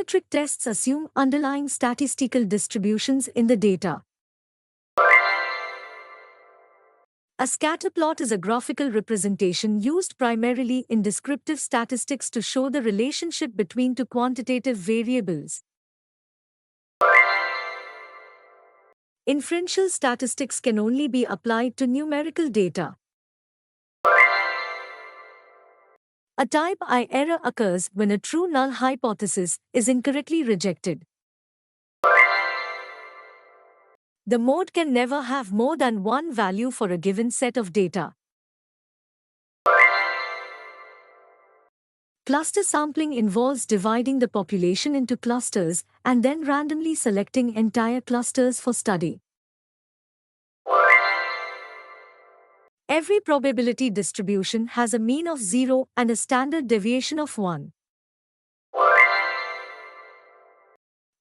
Geometric tests assume underlying statistical distributions in the data. A scatter plot is a graphical representation used primarily in descriptive statistics to show the relationship between two quantitative variables. Inferential statistics can only be applied to numerical data. A type I error occurs when a true null hypothesis is incorrectly rejected. The mode can never have more than one value for a given set of data. Cluster sampling involves dividing the population into clusters and then randomly selecting entire clusters for study. Every probability distribution has a mean of 0 and a standard deviation of 1.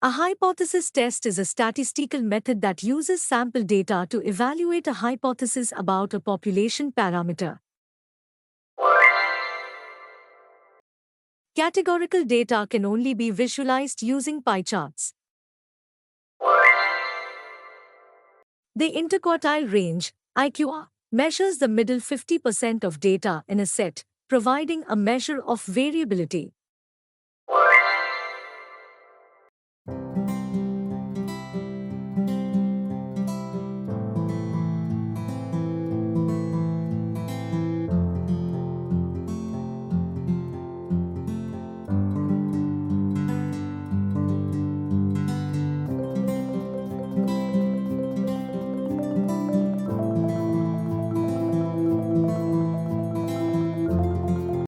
A hypothesis test is a statistical method that uses sample data to evaluate a hypothesis about a population parameter. Categorical data can only be visualized using pie charts. The interquartile range, IQR, measures the middle 50% of data in a set, providing a measure of variability.